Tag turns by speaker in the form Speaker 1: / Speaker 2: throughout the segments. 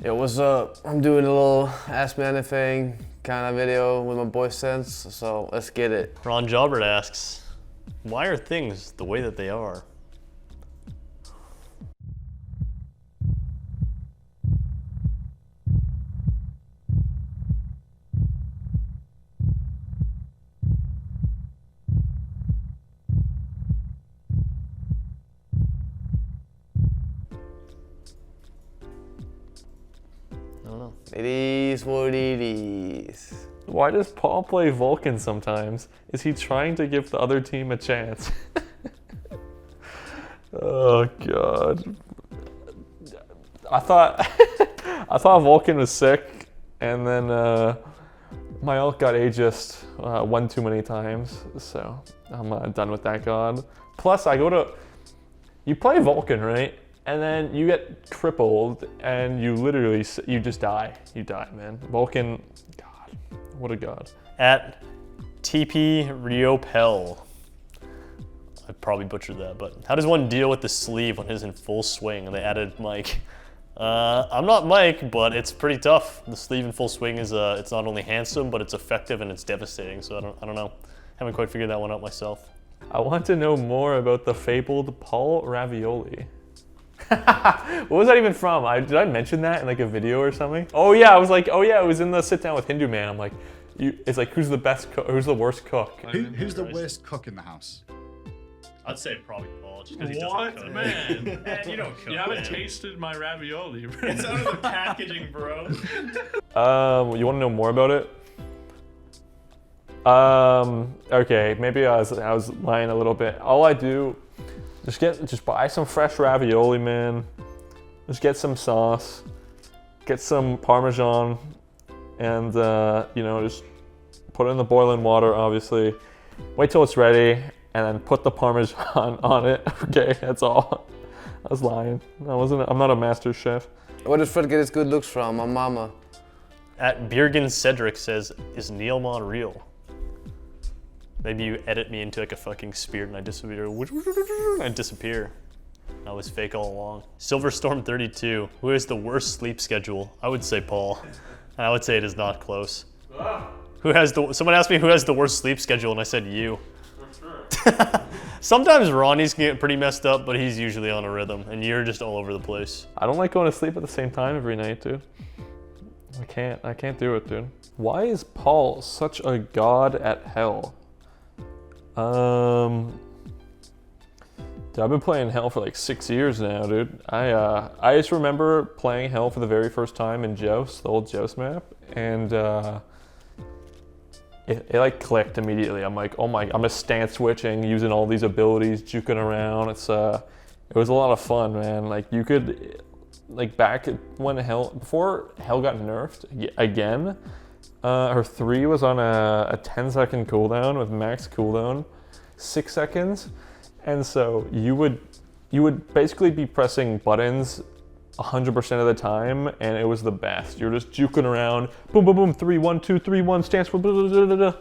Speaker 1: Yo, what's up? I'm doing a little Ask Me Anything kind of video with my boy Sense, so let's get it.
Speaker 2: Ron Jobert asks, why are things the way that they are? I don't know.
Speaker 1: It is what it is.
Speaker 3: Why does Paul play Vulcan sometimes? Is he trying to give the other team a chance? Oh God. I thought I thought Vulcan was sick, and then my ult got Aegis one too many times, so I'm done with that god. Plus, you play Vulcan, right? And then you get crippled, and you literally just die. You die, man. Vulcan, God, what a god.
Speaker 2: At TP Riopel. I probably butchered that, but how does one deal with the sleeve when it's in full swing and they added Mike? I'm not Mike, but it's pretty tough. The sleeve in full swing is it's not only handsome, but it's effective and it's devastating. So I don't know. Haven't quite figured that one out myself.
Speaker 3: I want to know more about the fabled Paul Ravioli. What was that even from? Did I mention that in like a video or something? Oh yeah, I was like, oh yeah, it was in the sit down with Hindu Man. I'm like, it's like, who's the best cook? Who's the worst cook?
Speaker 4: Who's the worst cook in the house?
Speaker 2: I'd say probably Paul, just because he
Speaker 5: What,
Speaker 2: doesn't cook.
Speaker 5: man?
Speaker 2: Man, you don't cook.
Speaker 5: You haven't
Speaker 2: man.
Speaker 5: tasted my ravioli.
Speaker 2: It's out of the packaging, bro.
Speaker 3: You want to know more about it? Okay, maybe I was lying a little bit. All I do, just buy some fresh ravioli, man. Just get some sauce, get some Parmesan, and just put it in the boiling water, obviously. Wait till it's ready, and then put the Parmesan on it. Okay, that's all. I was lying. I'm not a master chef.
Speaker 1: Where does Fred get his good looks from? My mama.
Speaker 2: At Bjergen Cedric says, is Neilmon real? Maybe you edit me into like a fucking spirit and I disappear. I was fake all along. Silverstorm32, who has the worst sleep schedule? I would say Paul. And I would say it is not close. Someone asked me who has the worst sleep schedule and I said you. Sometimes Ronnie's can get pretty messed up, but he's usually on a rhythm and you're just all over the place.
Speaker 3: I don't like going to sleep at the same time every night, dude. I can't do it, dude. Why is Paul such a god at hell? Dude, I've been playing Hell for like 6 years now, dude. I just remember playing Hell for the very first time in Joust, the old Joust map, and it like clicked immediately. I'm like, oh my, I'm just stance switching, using all these abilities, juking around. It was a lot of fun, man. Like you could, like back when before Hell got nerfed again, her 3 was on a 10-second cooldown with max cooldown, 6 seconds. And so you would basically be pressing buttons 100% of the time, and it was the best. You're just juking around, boom, boom, boom, 3, 1, 2, 3, 1, stance, blah, blah, blah, blah, blah.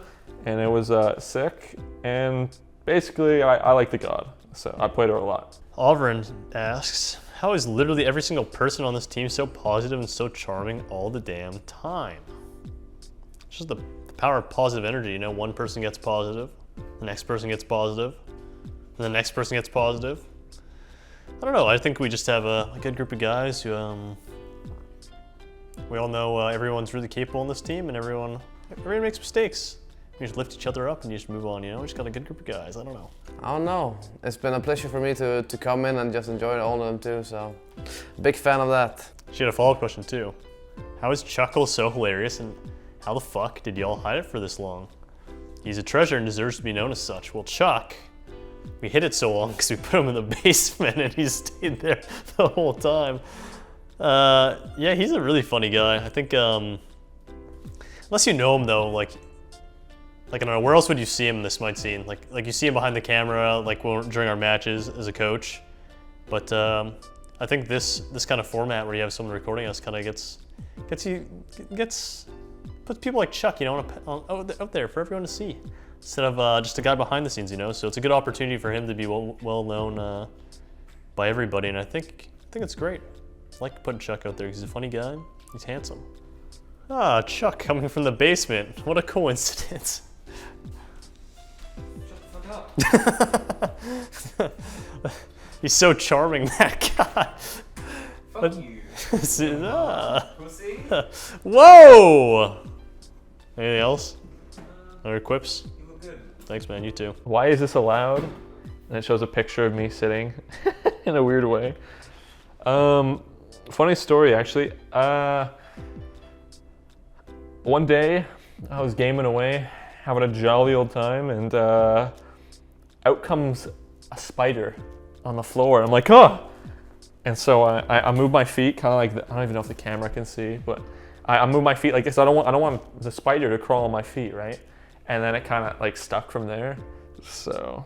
Speaker 3: And it was sick. And basically, I like the god, so I played her a lot.
Speaker 2: Alvarin asks, how is literally every single person on this team so positive and so charming all the damn time? It's just the power of positive energy, you know? One person gets positive, the next person gets positive, and the next person gets positive. I don't know, I think we just have a good group of guys who, we all know everyone's really capable on this team and everyone makes mistakes. You just lift each other up and you just move on, you know? We just got a good group of guys, I don't know.
Speaker 1: I don't know. It's been a pleasure for me to come in and just enjoy all of them too, so big fan of that.
Speaker 2: She had a follow-up question too. How is Chuckle so hilarious and how the fuck did y'all hide it for this long? He's a treasure and deserves to be known as such. Well, Chuck, we hid it so long because we put him in the basement and he stayed there the whole time. Yeah, he's a really funny guy. I think, unless you know him though, like I don't know, where else would you see him in the Smite scene? Like you see him behind the camera, like during our matches as a coach. But I think this kind of format where you have someone recording us kind of puts people like Chuck, you know, out there for everyone to see, instead of just a guy behind the scenes, you know. So it's a good opportunity for him to be well known by everybody, and I think it's great. I like putting Chuck out there because he's a funny guy. He's handsome. Ah, Chuck coming from the basement. What a coincidence.
Speaker 5: Shut the fuck up.
Speaker 2: He's so charming, that guy.
Speaker 5: Fuck you. Pussy.
Speaker 2: Whoa! Anything else? Other quips?
Speaker 5: You look good.
Speaker 2: Thanks, man. You too.
Speaker 3: Why is this allowed? And it shows a picture of me sitting in a weird way. Funny story, actually. One day, I was gaming away, having a jolly old time, and out comes a spider on the floor. I'm like, oh! And so I move my feet, kind of like, I don't even know if the camera can see, but I move my feet like this. I don't want the spider to crawl on my feet, right? And then it kind of like stuck from there. So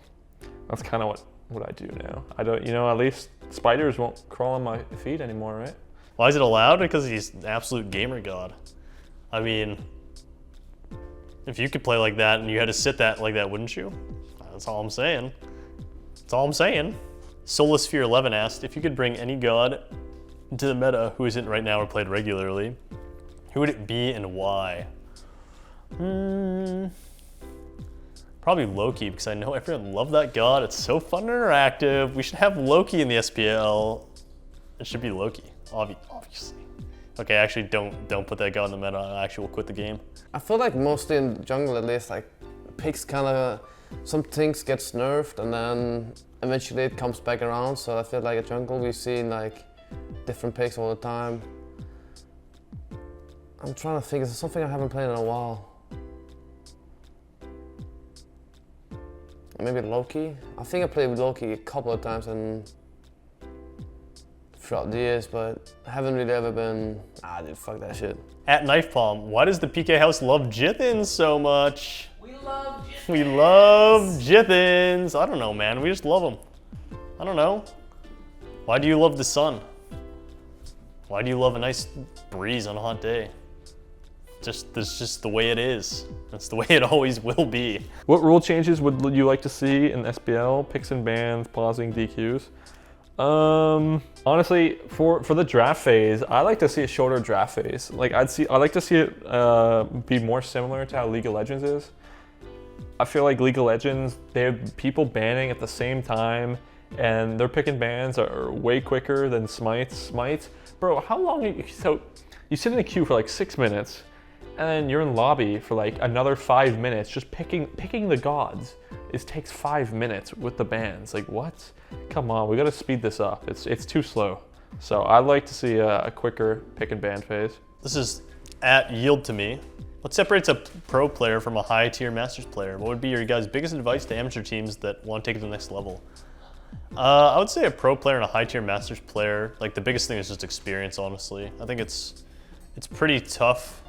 Speaker 3: that's kind of what I do now. I don't, at least spiders won't crawl on my feet anymore, right?
Speaker 2: Why is it allowed? Because he's an absolute gamer god. I mean, if you could play like that and you had to sit like that, wouldn't you? That's all I'm saying. That's all I'm saying. Solosphere11 asked, if you could bring any god into the meta who isn't right now or played regularly, who would it be and why? Probably Loki, because I know everyone loved that god. It's so fun and interactive. We should have Loki in the SPL. It should be Loki, obviously. Okay, actually don't put that god in the meta. I actually will quit the game.
Speaker 1: I feel like mostly in the jungle at least, like picks kind of, some things gets nerfed and then eventually it comes back around. So I feel like at jungle we've seen like different picks all the time. I'm trying to think, it's something I haven't played in a while. Maybe Loki? I think I played with Loki a couple of times throughout the years, but I haven't really ever been, dude, fuck that shit.
Speaker 2: At Knife Palm, why does the PK house love Jithins so much?
Speaker 5: We love Jithins.
Speaker 2: We love Jithins. I don't know, man. We just love them. I don't know. Why do you love the sun? Why do you love a nice breeze on a hot day? That's just the way it is. That's the way it always will be.
Speaker 3: What rule changes would you like to see in SPL? Picks and bans, pausing, DQs? Honestly, for the draft phase, I like to see a shorter draft phase. Like I like to see it be more similar to how League of Legends is. I feel like League of Legends, they have people banning at the same time, and their pick and bans are way quicker than Smite. Smite, bro, how long? So you sit in the queue for like 6 minutes, and then you're in lobby for like another 5 minutes, just picking the gods. It takes 5 minutes with the bans. Like what? Come on, we gotta speed this up. It's too slow. So I'd like to see a quicker pick and ban phase.
Speaker 2: This is at Yield to Me. What separates a pro player from a high tier Masters player? What would be your guys' biggest advice to amateur teams that want to take it to the next level? I would say a pro player and a high tier Masters player, like the biggest thing is just experience, honestly. I think it's pretty tough.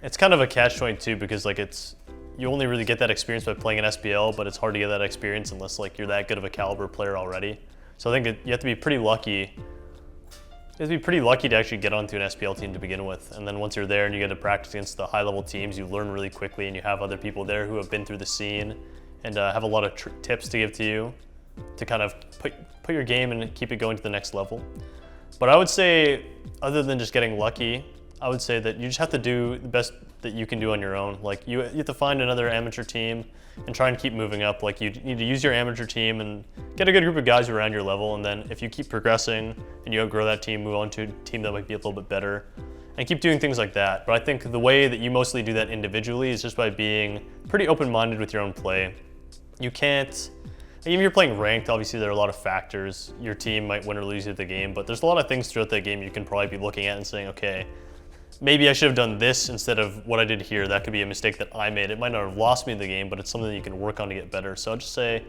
Speaker 2: It's kind of a catch-22 because like you only really get that experience by playing an SPL, but it's hard to get that experience unless like you're that good of a caliber player already. So I think you have to be pretty lucky. You have to be pretty lucky to actually get onto an SPL team to begin with. And then once you're there and you get to practice against the high-level teams, you learn really quickly and you have other people there who have been through the scene and have a lot of tips to give to you to kind of put your game and keep it going to the next level. But I would say, other than just getting lucky, I would say that you just have to do the best that you can do on your own. Like you have to find another amateur team and try and keep moving up. Like you need to use your amateur team and get a good group of guys who are around your level. And then if you keep progressing and you outgrow that team, move on to a team that might be a little bit better and keep doing things like that. But I think the way that you mostly do that individually is just by being pretty open-minded with your own play. You can't, even if you're playing ranked, obviously there are a lot of factors. Your team might win or lose at the game, but there's a lot of things throughout that game you can probably be looking at and saying, okay, maybe I should have done this instead of what I did here. That could be a mistake that I made. It might not have lost me the game, but it's something that you can work on to get better. So I'd just say,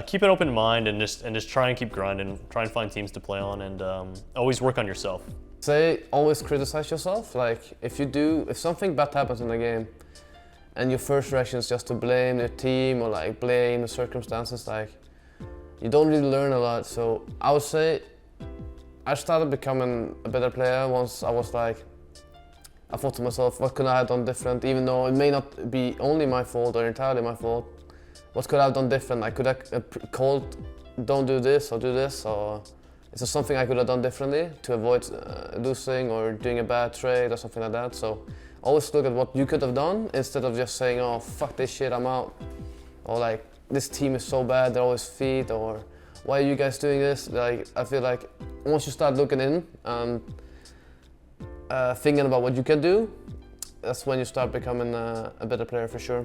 Speaker 2: keep an open mind and just try and keep grinding, try and find teams to play on, and always work on yourself.
Speaker 1: Say always criticize yourself. Like if something bad happens in the game, and your first reaction is just to blame the team or like blame the circumstances, like you don't really learn a lot. So I would say I started becoming a better player once I was like, I thought to myself, what could I have done different? Even though it may not be only my fault or entirely my fault, what could I have done different? I could have called, don't do this or do this, or is there something I could have done differently to avoid losing or doing a bad trade or something like that? So always look at what you could have done instead of just saying, oh, fuck this shit, I'm out. Or like, this team is so bad, they're always feet, or why are you guys doing this? Like, I feel like once you start looking in and thinking about what you can do, that's when you start becoming a better player for sure.